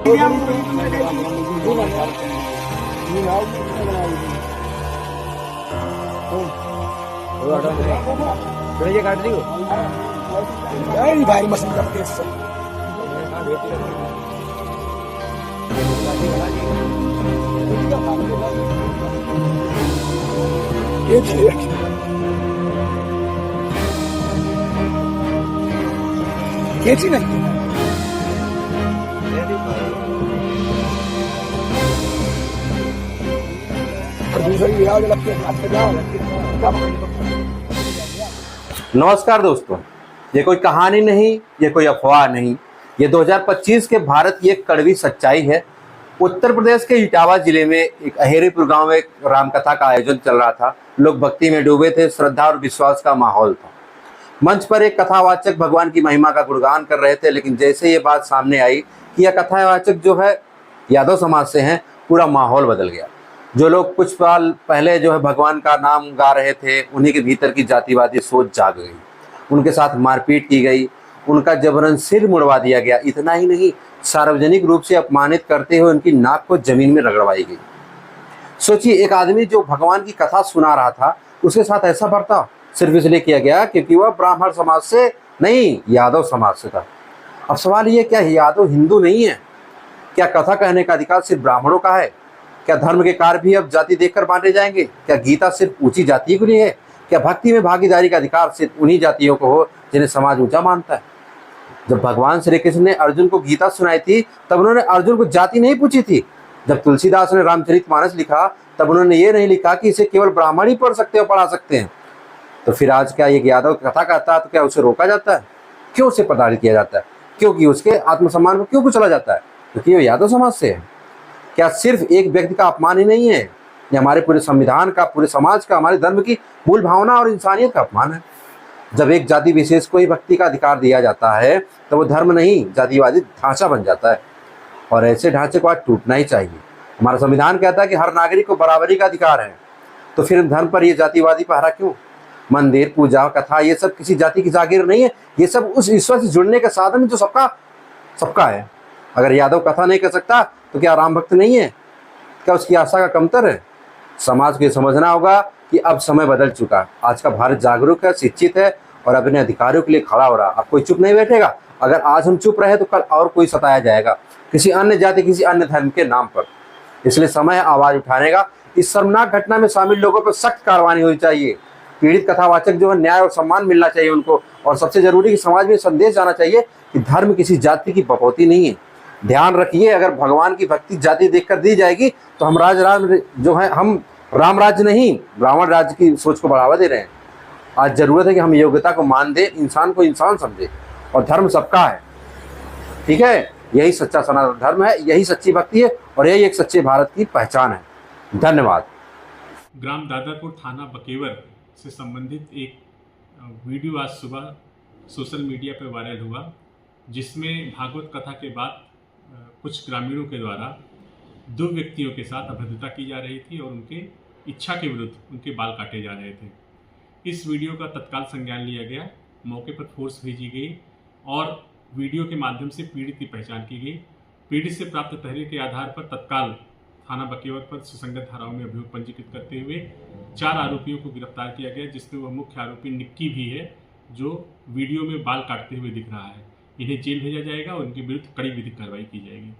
ये काट दी भाई मशीन करते कैसी नहीं दूसरी आग लगती है। नमस्कार दोस्तों, ये कोई कहानी नहीं, ये कोई अफवाह नहीं, ये 2025 के भारत की एक कड़वी सच्चाई है। उत्तर प्रदेश के इटावा जिले में एक अहेरीपुर गांव में एक रामकथा का आयोजन चल रहा था। लोग भक्ति में डूबे थे, श्रद्धा और विश्वास का माहौल था। मंच पर एक कथावाचक भगवान की महिमा का गुणगान कर रहे थे, लेकिन जैसे ये बात सामने आई कि यह कथावाचक जो है यादव समाज से हैं, पूरा माहौल बदल गया। जो लोग कुछ साल पहले जो है भगवान का नाम गा रहे थे, उन्हीं के भीतर की जातिवादी सोच जाग गई। उनके साथ मारपीट की गई, उनका जबरन सिर मुड़वा दिया गया। इतना ही नहीं, सार्वजनिक रूप से अपमानित करते हुए उनकी नाक को जमीन में रगड़वाई गई। सोचिए, एक आदमी जो भगवान की कथा सुना रहा था, उसके साथ ऐसा बर्ताव सिर्फ इसलिए किया गया क्योंकि वह ब्राह्मण समाज से नहीं, यादव समाज से था। अब सवाल ये, क्या यादव हिंदू नहीं है? क्या कथा कहने का अधिकार सिर्फ ब्राह्मणों का है? क्या धर्म के कार्य भी अब जाति देखकर बांटे जाएंगे? क्या गीता सिर्फ ऊंची जाति के लिए है? क्या भक्ति में भागीदारी का अधिकार सिर्फ उन्हीं जातियों को हो जिन्हें समाज ऊंचा मानता है? जब भगवान श्री कृष्ण ने अर्जुन को गीता सुनाई थी, तब उन्होंने अर्जुन को जाति नहीं पूछी थी। जब तुलसीदास ने रामचरितमानस लिखा, तब उन्होंने ये नहीं लिखा कि इसे केवल ब्राह्मण ही पढ़ सकते हो, पढ़ा सकते हैं। तो फिर आज क्या एक यादव कथा कहता है तो क्या उसे रोका जाता है? क्यों उसे प्रताड़ित किया जाता है? क्योंकि उसके आत्मसम्मान को क्यों कुचला जाता है? क्योंकि वो यादव समाज से है। क्या सिर्फ एक व्यक्ति का अपमान ही नहीं है, ये हमारे पूरे संविधान का, पूरे समाज का, हमारे धर्म की मूल भावना और इंसानियत का अपमान है। जब एक जाति विशेष को ही भक्ति का अधिकार दिया जाता है, तो वो धर्म नहीं, जातिवादी ढांचा बन जाता है। और ऐसे ढांचे को आज टूटना ही चाहिए। हमारा संविधान कहता है कि हर नागरिक को बराबरी का अधिकार है, तो फिर धर्म पर ये जातिवादी पहरा क्यों? मंदिर, पूजा, कथा, ये सब किसी जाति की जागीर नहीं है। ये सब उस ईश्वर से जुड़ने का साधन है जो सबका है। अगर यादव कथा नहीं कर सकता तो क्या राम भक्त नहीं है? क्या उसकी आशा का कमतर है? समाज को ये समझना होगा कि अब समय बदल चुका है। आज का भारत जागरूक है, शिक्षित है और अपने अधिकारों के लिए खड़ा हो रहा। अब कोई चुप नहीं बैठेगा। अगर आज हम चुप रहे तो कल और कोई सताया जाएगा, किसी अन्य जाति, किसी अन्य धर्म के नाम पर। इसलिए समय है आवाज उठाने का। इस शर्मनाक घटना में शामिल लोगों पर सख्त कार्रवाई होनी चाहिए। पीड़ित कथावाचक जो है, न्याय और सम्मान मिलना चाहिए उनको। और सबसे जरूरी कि समाज में संदेश जाना चाहिए कि धर्म किसी जाति की बपौती नहीं है। ध्यान रखिए, अगर भगवान की भक्ति जाति देखकर दी जाएगी तो हम जो है, हम राम राज्य नहीं, ब्राह्मण राज्य की सोच को बढ़ावा दे रहे हैं। आज जरूरत है कि हम योग्यता को मान दें, इंसान को इंसान समझे, और धर्म सबका है। ठीक है, यही सच्चा सनातन धर्म है, यही सच्ची भक्ति है और यही एक सच्चे भारत की पहचान है। धन्यवाद। ग्राम दादरपुर, थाना बकेवर से संबंधित एक वीडियो आज सुबह सोशल मीडिया पर वायरल हुआ, जिसमें भागवत कथा के बाद कुछ ग्रामीणों के द्वारा दो व्यक्तियों के साथ अभद्रता की जा रही थी और उनके इच्छा के विरुद्ध उनके बाल काटे जा रहे थे। इस वीडियो का तत्काल संज्ञान लिया गया, मौके पर फोर्स भेजी गई और वीडियो के माध्यम से पीड़ित की पहचान की गई। पीड़ित से प्राप्त तहरीर के आधार पर तत्काल थाना बकेवर पर सुसंगत धाराओं में अभियोग पंजीकृत करते हुए 4 आरोपियों को गिरफ्तार किया गया, जिसमें वह मुख्य आरोपी निक्की भी है, जो वीडियो में बाल काटते हुए दिख रहा है। इन्हें जेल भेजा जाएगा और उनके विरुद्ध कड़ी विधिक कार्रवाई की जाएगी।